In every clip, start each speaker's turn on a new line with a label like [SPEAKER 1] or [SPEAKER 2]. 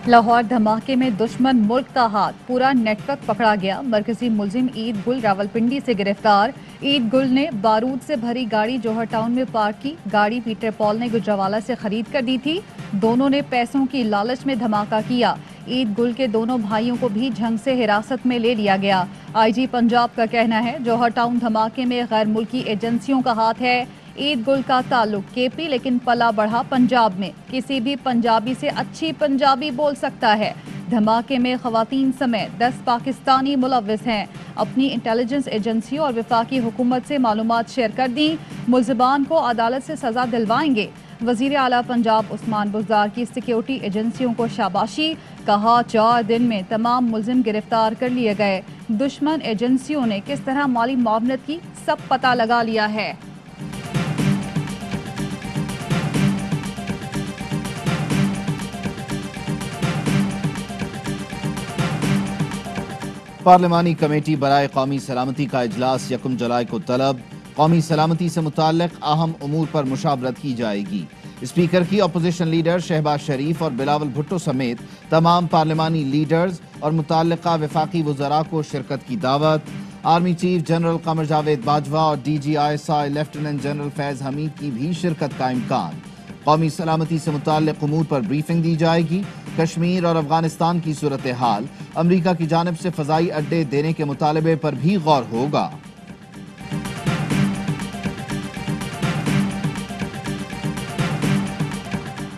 [SPEAKER 1] लाहौर धमाके में दुश्मन मुल्क का हाथ, पूरा नेटवर्क पकड़ा गया। मरकजी मुलजिम ईद गुल रावलपिंडी से गिरफ्तार। ईद गुल ने बारूद से भरी गाड़ी जौहर टाउन में पार्क की। गाड़ी पीटर पॉल ने गुजरावाला से खरीद कर दी थी। दोनों ने पैसों की लालच में धमाका किया। ईद गुल के दोनों भाइयों को भी झंग से हिरासत में ले लिया गया। आईजी पंजाब का कहना है जौहर टाउन धमाके में गैर मुल्की एजेंसियों का हाथ है। ईद गुल का ताल्लुक केपी लेकिन पला बढ़ा पंजाब में। किसी भी पंजाबी से अच्छी पंजाबी बोल सकता है। धमाके में खवातीन समेत 10 पाकिस्तानी मुलव्विस हैं। अपनी इंटेलिजेंस एजेंसी और वफाकी हुकूमत से मालूमात शेयर कर दी। मुल्जिमान को अदालत से सजा दिलवाएंगे। वजीर आला पंजाब उस्मान बुज़दार की सिक्योरिटी एजेंसियों को शाबाशी। कहा 4 दिन में तमाम मुल्जिम गिरफ्तार कर लिए गए। दुश्मन एजेंसियों ने किस तरह माली मुआवनत की सब पता लगा लिया है।
[SPEAKER 2] पार्लिमानी कमेटी बराए कौमी सलामती का इजलास 1 जुलाई को तलब। कौमी सलामती से मुताल्लिक अहम उमूर पर मुशावरत की जाएगी। स्पीकर की अपोजिशन लीडर शहबाज शरीफ और बिलावल भुट्टो समेत तमाम पार्लिमानी लीडर्स और मुताल्लिका वफाकी वज़रा को शिरकत की दावत। Army chief general Qamar Javed Bajwa और DGISI lieutenant general Faiz Hamid की भी शिरकत का इम्कान। कौमी सलामती से मुताल्लिक उमूर पर ब्रीफिंग दी जाएगी। कश्मीर और अफगानिस्तान की सूरत हाल, अमरीका की जानिब से फ़ज़ाई अड्डे देने के मुतालबे पर भी गौर होगा।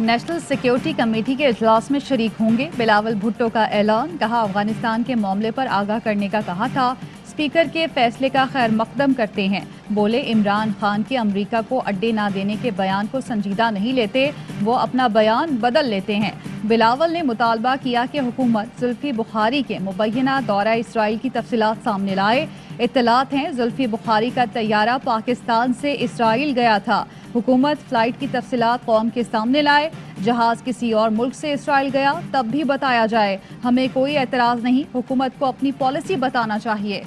[SPEAKER 1] नेशनल सिक्योरिटी कमेटी के इजलास में शरीक होंगे। बिलावल भुट्टो का ऐलान। कहा अफगानिस्तान के मामले पर आगाह करने का कहा था। स्पीकर के फैसले का खैर मकदम करते हैं। बोले इमरान खान के अमरीका को अड्डे ना देने के बयान को संजीदा नहीं लेते, वो अपना बयान बदल लेते हैं। बिलावल ने मुतालबा किया कि हुकूमत जुल्फी बुखारी के मुबैना दौरा इसराइल की तफसीलात सामने लाए। इत्तलात हैं जुल्फी बुखारी का तैयारा पाकिस्तान से इसराइल गया था। हुकूमत फ्लाइट की तफसीलात कौम के सामने लाए। जहाज किसी और मुल्क से इसराइल गया तब भी बताया जाए। हमें कोई एतराज़ नहीं, हुकूमत को अपनी पॉलिसी बताना चाहिए।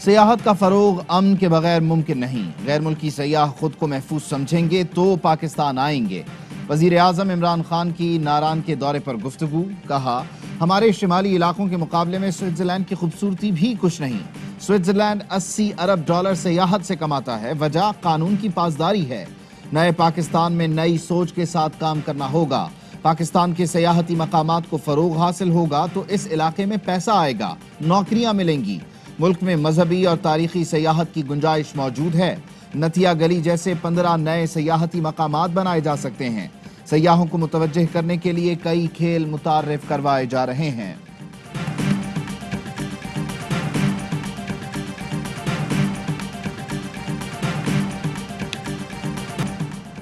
[SPEAKER 2] सियाहत का फरोग अमन के बगैर मुमकिन नहीं। गैर मुल्की सयाह खुद को महफूज समझेंगे तो पाकिस्तान आएंगे। वजीर आज़म इमरान खान की नारान के दौरे पर गुफ्तगू। कहा हमारे शिमाली इलाकों के मुकाबले में स्विट्जरलैंड की खूबसूरती भी कुछ नहीं। स्विट्जरलैंड 80 अरब डॉलर सियाहत से कमाता है। वजह कानून की पासदारी है। नए पाकिस्तान में नई सोच के साथ काम करना होगा। पाकिस्तान के सियाहती मकामात को फरोग हासिल होगा तो इस इलाके में पैसा आएगा, नौकरियां मिलेंगी। मुल्क में मजहबी और तारीखी सियाहत की गुंजाइश मौजूद है। नतिया गली जैसे 15 नए सियाहती मकामात बनाए जा सकते हैं। सयाहों को मुतवज्जह करने के लिए कई खेल मुतारिफ करवाए जा रहे हैं।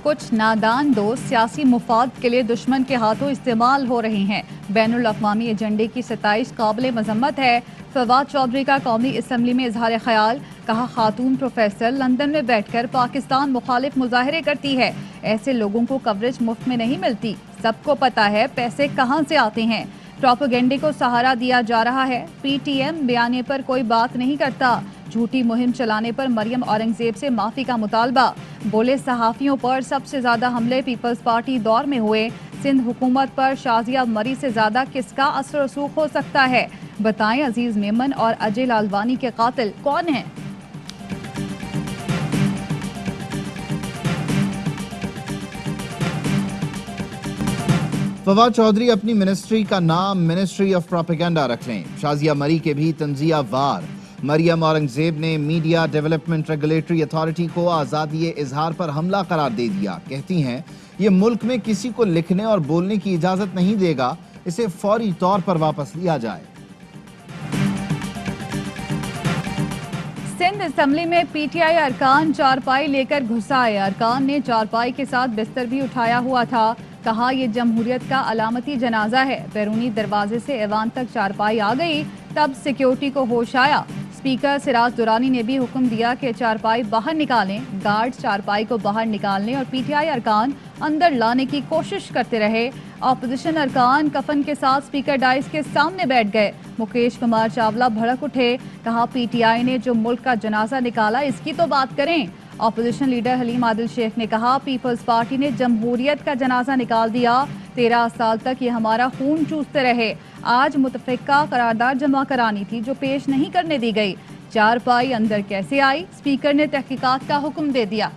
[SPEAKER 1] कुछ नादान दोस्त सियासी मुफाद के लिए दुश्मन के हाथों इस्तेमाल हो रहे हैं। बैनुल अक़वामी एजेंडे की 27 काबिल मजम्मत है। फवाद चौधरी का कौमी असम्बली में इजहार ख्याल। कहा खातून प्रोफेसर लंदन में बैठकर पाकिस्तान मुखालिफ मुजाहरे करती है। ऐसे लोगों को कवरेज मुफ्त में नहीं मिलती। सबको पता है पैसे कहाँ से आते हैं। प्रोपेगेंडे को सहारा दिया जा रहा है। PTM बयाने पर कोई बात नहीं करता। झूठी मुहिम चलाने पर मरियम औरंगजेब से माफी का मुतालबा। बोले सहाफियों पर सबसे ज्यादा हमले पीपल्स पार्टी दौर में हुए। सिंध हुकूमत पर शाजिया मरी से ज्यादा किसका असर रसूख हो सकता है। बताएं अजीज मेमन और अजय लालवानी के कातिल कौन हैं।
[SPEAKER 2] फवाद चौधरी अपनी मिनिस्ट्री का नाम मिनिस्ट्री ऑफ प्रोपेगेंडा रख लें। शाजिया मरी के भी तंजिया वार। मरियम औरंगजेब ने मीडिया डेवलपमेंट रेगुलेटरी अथॉरिटी को आज़ादी इजहार पर हमला करार दे दिया। कहती हैं ये मुल्क में किसी को लिखने और बोलने की इजाजत नहीं देगा, इसे फौरी तौर पर वापस लिया जाए।
[SPEAKER 1] सिंध असम्बली में PTI अरकान चारपाई लेकर घुस आए। अरकान ने चारपाई के साथ बिस्तर भी उठाया हुआ था। कहा यह जमहूरियत का अलामती जनाजा है। बैरूनी दरवाजे से ऐवान तक चारपाई आ गई, तब सिक्योरिटी को होश आया। स्पीकर सिराज दुरानी ने भी हुक्म दिया कि चारपाई बाहर निकालें। गार्ड चारपाई को बाहर निकालने और पीटीआई अरकान अंदर लाने की कोशिश करते रहे। ऑपोजिशन अरकान कफन के साथ स्पीकर डाइस के सामने बैठ गए। मुकेश कुमार चावला भड़क उठे, कहा पीटीआई ने जो मुल्क का जनाजा निकाला इसकी तो बात करें। ऑपोजिशन लीडर हलीम आदिल शेख ने कहा पीपल्स पार्टी ने जमहूरियत का जनाजा निकाल दिया। 13 साल तक ये हमारा खून चूसते रहे। आज मुतफ़िका करारदाद जमा करानी थी जो पेश नहीं करने दी गई। चारपाई अंदर कैसे आई? स्पीकर ने तहकीकात का हुक्म दे दिया।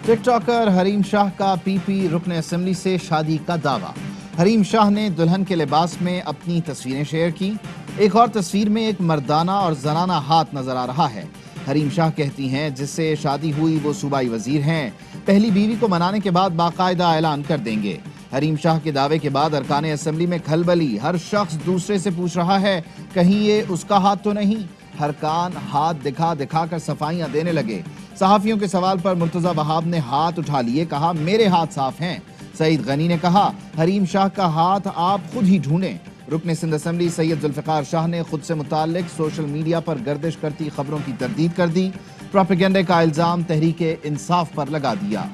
[SPEAKER 2] टिक टॉकर हरीम शाह का पीपी रुकन असेंबली से शादी का दावा। हरीम शाह ने दुल्हन के लिबास में अपनी तस्वीरें शेयर की। एक और तस्वीर में एक मर्दाना और जनाना हाथ नजर आ रहा है। हरीम शाह कहती हैं जिससे शादी हुई वो सूबाई वजीर हैं। पहली बीवी को मनाने के बाद बाकायदा ऐलान कर देंगे। हरीम शाह के दावे के बाद अरकान असेंबली में खलबली। हर शख्स दूसरे से पूछ रहा है कहीं ये उसका हाथ तो नहीं। हर कान हाथ दिखा दिखा कर सफाइयां देने लगे। सहाफियों के सवाल पर मुर्तजा वहाब ने हाथ उठा लिए, कहा मेरे हाथ साफ हैं। सईद गनी ने कहा हरीम शाह का हाथ आप खुद ही ढूंढें। रुकन सिंध असेंबली सैयद जुल्फिकार शाह ने खुद से मुताल्लिक सोशल मीडिया पर गर्दिश करती खबरों की तरदीद कर दी। प्रोपेगेंडे का इल्जाम तहरीक इंसाफ पर लगा दिया।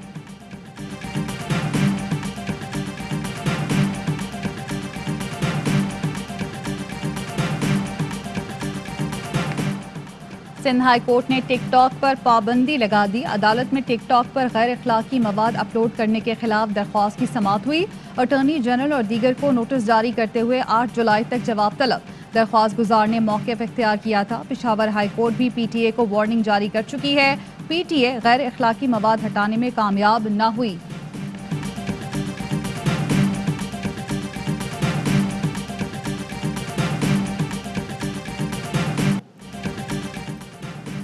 [SPEAKER 1] सिंध हाई कोर्ट ने टिक टॉक पर पाबंदी लगा दी। अदालत में टिक टॉक पर गैर अखलाकी मवाद अपलोड करने के खिलाफ दरख्वास्त की समाअत हुई। अटॉर्नी जनरल और दीगर को नोटिस जारी करते हुए 8 जुलाई तक जवाब तलब। दरख्वास्त गुजार ने मौक़िफ़ इख्तियार किया था। पेशावर हाई कोर्ट भी पीटीए को वार्निंग जारी कर चुकी है। पीटीए गैर अखलाकी मवाद हटाने में कामयाब न हुई।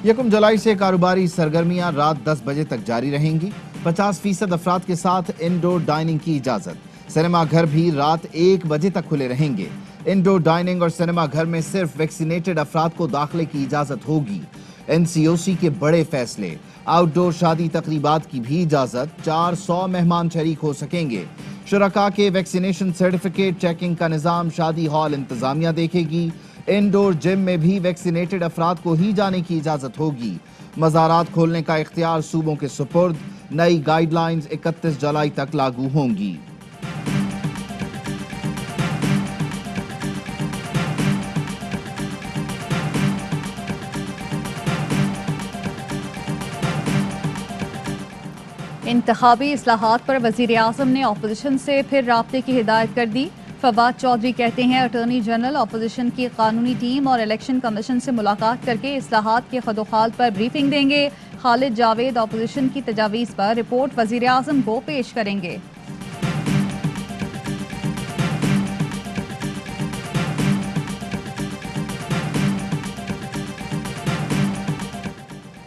[SPEAKER 2] यकम जुलाई से कारोबारी सरगर्मियां रात 10 बजे तक जारी रहेंगी। 50% अफराद के साथ इंडोर डाइनिंग की इजाजत। सिनेमा घर भी रात 1 बजे तक खुले रहेंगे। इंडोर डाइनिंग और सिनेमा घर में सिर्फ वैक्सीनेटेड अफराद को दाखिले की इजाजत होगी। एनसीओसी के बड़े फैसले। आउटडोर शादी तकरीबात की भी इजाजत। 400 मेहमान शरीक हो सकेंगे। शुरका के वैक्सीनेशन सर्टिफिकेट चेकिंग का निजाम शादी हॉल इंतजामिया देखेगी। इंडोर जिम में भी वैक्सीनेटेड अफराद को ही जाने की इजाजत होगी। मज़ारात खोलने का इख्तियार सूबों के सुपुर्द। नई गाइडलाइंस 31 जुलाई तक लागू होंगी।
[SPEAKER 1] इंतखाबी इस्लाहात पर वज़ीर आज़म ने ऑपोजिशन से फिर राब्ते की हिदायत कर दी। फवाद चौधरी कहते हैं अटॉर्नी जनरल ऑपोजिशन की कानूनी टीम और इलेक्शन कमीशन से मुलाकात करके इस्लाहात के खदोखाल पर ब्रीफिंग देंगे। खालिद जावेद ऑपोजिशन की तजावीज़ पर रिपोर्ट वज़ीर आज़म को पेश करेंगे।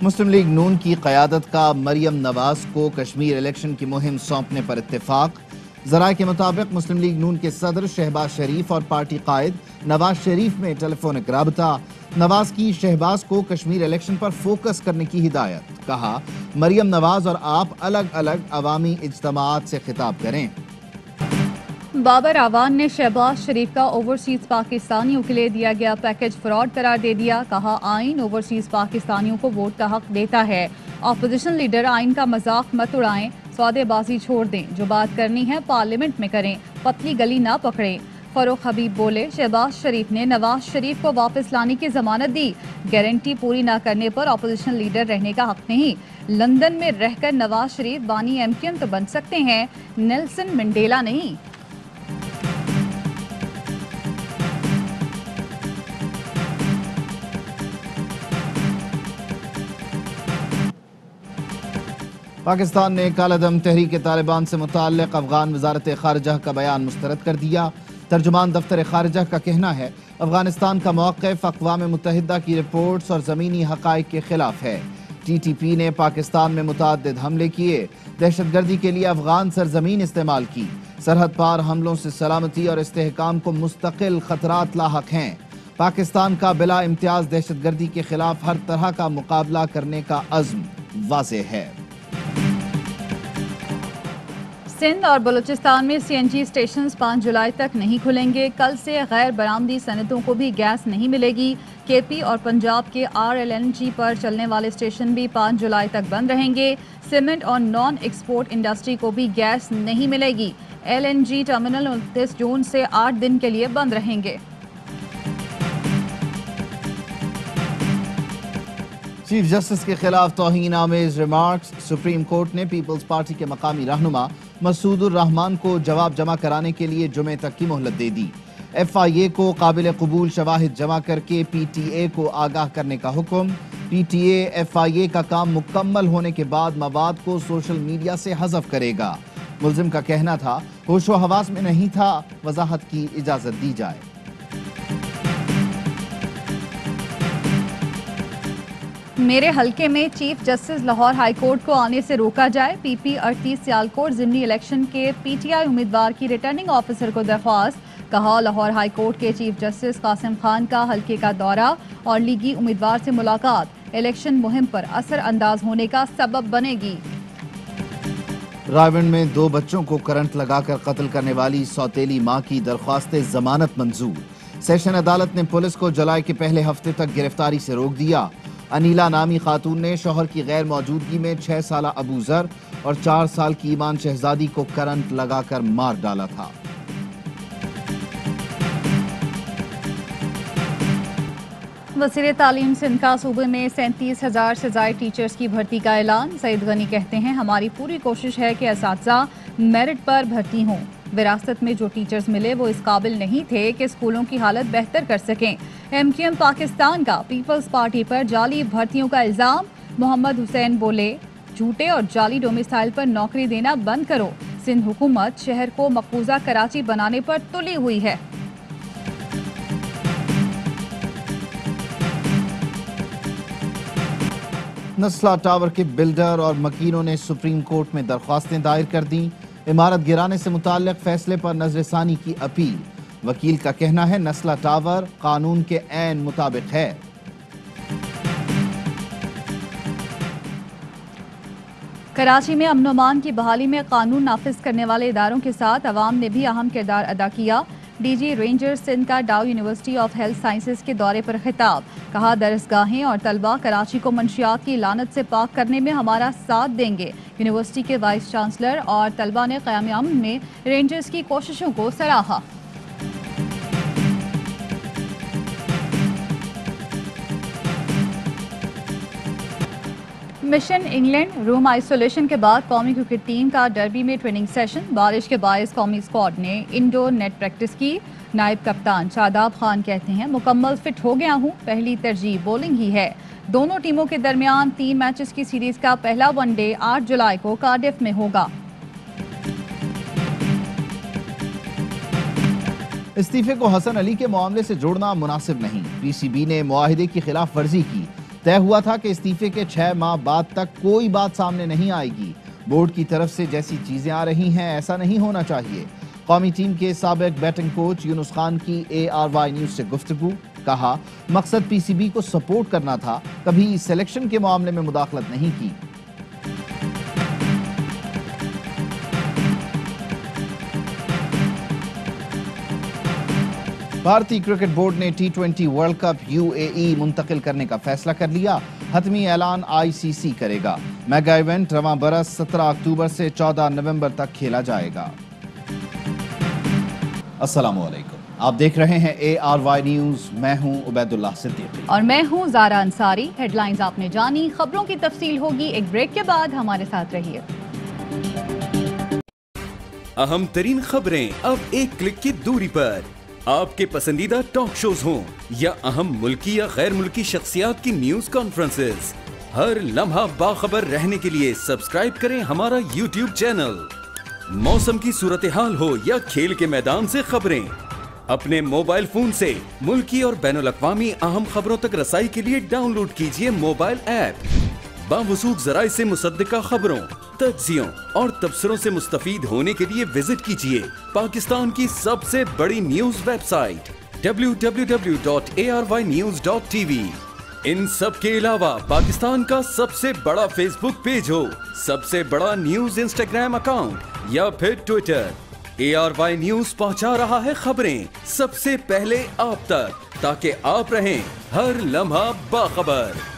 [SPEAKER 2] मुस्लिम लीग नून की क़यादत का मरियम नवाज को कश्मीर इलेक्शन की मुहिम सौंपने पर इत्तेफाक। ज़राए के मुताबिक मुस्लिम लीग नून के सदर शहबाज शरीफ और पार्टी कायद नवाज शरीफ में टेलीफोनिक राबता। नवाज की शहबाज को कश्मीर इलेक्शन पर फोकस करने की हिदायत। कहा मरियम नवाज और आप अलग अलग अवामी इज्तिमाआत से खिताब करें।
[SPEAKER 1] बाबर आवान ने शहबाज शरीफ का ओवरसीज पाकिस्तानियों के लिए दिया गया पैकेज फ्रॉड करार दे दिया। कहा आइन ओवरसीज पाकिस्तानियों को वोट का हक देता है। ऑपोजिशन लीडर आइन का मजाक मत उड़ाएं, सौदेबाजी छोड़ दें, जो बात करनी है पार्लियामेंट में करें, पतली गली ना पकड़ें। फरूख हबीब बोले शहबाज शरीफ ने नवाज शरीफ को वापस लाने की जमानत दी। गारंटी पूरी ना करने पर ऑपोजिशन लीडर रहने का हक नहीं। लंदन में रहकर नवाज शरीफ बानी एमकेएम तो बन सकते हैं, नेल्सन मंडेला नहीं।
[SPEAKER 2] पाकिस्तान ने कालादम तहरीक तालिबान से मुताल्लिक अफगान वजारत खारजा का बयान मुस्तरद कर दिया। तर्जुमान दफ्तर खारजा का कहना है अफगानिस्तान का मौक़िफ़ अक़वाम मुत्तहिदा की रिपोर्ट्स और ज़मीनी हक़ाइक़ के खिलाफ है। TTP ने पाकिस्तान में मुतअद्दिद हमले किए, दहशतगर्दी के लिए अफगान सरजमीन इस्तेमाल की। सरहद पार हमलों से सलामती और इस्तेहकाम को मुस्तकिल खतरात लाहक हैं। پاکستان کا بلا امتیاز دہشت گردی کے خلاف ہر طرح کا مقابلہ کرنے کا عزم واضح ہے۔
[SPEAKER 1] سندھ اور بلوچستان میں سی این جی اسٹیشنز 5 جولائی تک نہیں کھلیں گے۔ کل سے غیر برآمدی صنعتوں کو بھی گیس نہیں ملے گی۔ کے پی اور پنجاب کے RLNG پر چلنے والے اسٹیشن بھی 5 جولائی تک بند رہیں گے۔ سیمنٹ اور نان ایکسپورٹ انڈسٹری کو بھی گیس نہیں ملے گی۔ LNG ٹرمینل 29 جون سے 8 دن کے لیے بند رہیں گے۔
[SPEAKER 2] چیف جسٹس کے خلاف توہین آمیز ریمارکس، سپریم کورٹ نے پیپلز پارٹی کے مقامی رہنما مسعود الرحمان کو جواب جمع کرانے کے لیے جمعے تک کی مہلت دے دی۔ FIA کو قابل قبول شواہد جمع کر کے PTA کو آگاہ کرنے کا حکم۔ PTA FIA کا کام مکمل ہونے کے بعد مواد کو سوشل میڈیا سے حذف کرے گا۔ ملزم کا کہنا تھا ہوش و حواس میں نہیں تھا، وضاحت کی اجازت دی جائے۔
[SPEAKER 1] میرے حلقے میں chief justice Lahore high court کو آنے سے روکا جائے۔ PP 38 سیالکوٹ ضمنی الیکشن کے PTI امیدوار کی ریٹرننگ آفیسر کو درخواست۔ کہا لاہور ہائی کورٹ کے چیف جسٹس قاسم خان کا حلقے کا دورہ اور لیگی امیدوار سے ملاقات الیکشن مہم پر اثر انداز ہونے کا سبب بنے گی۔
[SPEAKER 2] راولپنڈی میں 2 بچوں کو کرنٹ لگا کر قتل کرنے والی سوتیلی ماں کی درخواست ضمانت منظور۔ سیشن عدالت نے پولیس کو جولائی کے پہلے ہفتے تک گرفتاری سے روک دیا۔ انیلا نامی خاتون نے شوہر کی غیر موجودگی میں 6 سالہ ابو ذر اور 4 سال کی ایمان شہزادی کو کرنٹ لگا کر مار ڈالا تھا۔
[SPEAKER 1] وزیر تعلیم سندھ کا صوبے میں 37,000 سے زائد ٹیچرز کی بھرتی کا اعلان۔ سعید غنی کہتے ہیں ہماری پوری کوشش ہے کہ اساتذہ میرٹ پر بھرتی ہوں۔ وراثت میں جو ٹیچرز ملے وہ اس قابل نہیں تھے کہ اسکولوں کی حالت بہتر کر سکیں۔ MQM پاکستان کا پیپلز پارٹی پر جعلی بھرتیوں کا الزام۔ محمد حسین بولے جھوٹے اور جعلی ڈومیسائل پر نوکری دینا بند کرو۔ سندھ حکومت شہر کو مقبوضہ کراچی بنانے پر تلی ہوئی ہے۔
[SPEAKER 2] نسلا ٹاور کے بلڈر اور مکینوں نے سپریم کورٹ میں درخواستیں دائر کر دیں۔ عمارت گرانے سے متعلق فیصلے پر نظر ثانی کی اپیل۔ وکیل کا کہنا ہے نسلا ٹاور قانون کے عین مطابق ہے۔
[SPEAKER 1] کراچی میں امن و امان کی بحالی میں قانون نافذ کرنے والے اداروں کے ساتھ عوام نے بھی اہم کردار ادا کیا۔ DG رینجر سندھ کا ڈاؤ یونیورسٹی آف ہیلتھ سائنسز کے دورے پر خطاب۔ کہا درسگاہیں اور طلبہ کراچی کو منشیات کی لعنت سے پاک کرنے میں ہمارا ساتھ دیں گے۔ یونیورسٹی کے وائس چانسلر اور طلبہ نے قیام امن میں رینجرز کی کوششوں کو سراہا۔ مشن انگلینڈ روم آئسولیشن کے بعد قومی کرکٹ ٹیم کا ڈربی میں ٹریننگ سیشن۔ بارش کے باعث قومی اسکواڈ نے انڈور نیٹ پریکٹس کی۔ نائب کپتان شاداب خان کہتے ہیں مکمل فٹ ہو گیا ہوں، پہلی ترجیح بولنگ ہی ہے۔ دونوں ٹیموں کے درمیان 3 میچز کی سیریز کا پہلا ون ڈے 8 جولائی کو کارڈف میں ہوگا۔
[SPEAKER 2] استعفے کو حسن علی کے معاملے سے جوڑنا مناسب نہیں۔ PCB نے معاہدے کی خلاف ورزی کی۔ طے ہوا تھا کہ استعفے کے 6 ماہ بعد تک کوئی بات سامنے نہیں آئے گی۔ بورڈ کی طرف سے جیسی چیزیں آ رہی ہیں ایسا نہیں ہونا چاہیے۔ قومی ٹیم کے سابق بیٹنگ کوچ یونس خان کی ARY نیوز سے گفتگو۔ کہا مقصد PCB کو سپورٹ کرنا تھا، کبھی سلیکشن کے معاملے میں مداخلت نہیں کی۔ بھارتی کرکٹ بورڈ نے T20 ورلڈ کپ UAE منتقل کرنے کا فیصلہ کر لیا۔ حتمی اعلان ICC کرے گا۔ میگا ایونٹ رواں برس 17 اکتوبر سے 14 نومبر تک کھیلا جائے گا۔ السلام علیکم، آپ دیکھ رہے ہیں ARY نیوز۔ میں ہوں عبید اللہ صدیقی
[SPEAKER 1] اور میں ہوں زارا انصاری۔ ہیڈ لائنز آپ نے جانی، خبروں کی تفصیل ہوگی ایک بریک کے بعد، ہمارے ساتھ رہیے۔
[SPEAKER 3] اہم ترین خبریں اب ایک کلک کی دوری پر۔ آپ کے پسندیدہ ٹاک شوز ہوں یا اہم ملکی یا غیر ملکی شخصیات کی نیوز کانفرنسز، ہر لمحہ باخبر رہنے کے لیے سبسکرائب کریں ہمارا YouTube چینل۔ موسم کی صورتحال ہو یا کھیل کے میدان سے خبریں، اپنے موبائل فون سے ملکی اور بین الاقوامی اہم خبروں تک رسائی کے لیے ڈاؤن لوڈ کیجیے موبائل ایپ۔ باوثوق ذرائع سے مصدقہ خبروں، تجزیوں اور تبصروں سے مستفید ہونے کے لیے وزٹ کیجیے پاکستان کی سب سے بڑی نیوز ویب سائٹ www.arYnews.tv। इन सब के अलावा पाकिस्तान का सबसे बड़ा फेसबुक पेज हो, सबसे बड़ा न्यूज इंस्टाग्राम अकाउंट या फिर ट्विटर, ARY न्यूज पहुंचा रहा है खबरें सबसे पहले आप तक, ताकि आप रहें हर लम्हा बाखबर।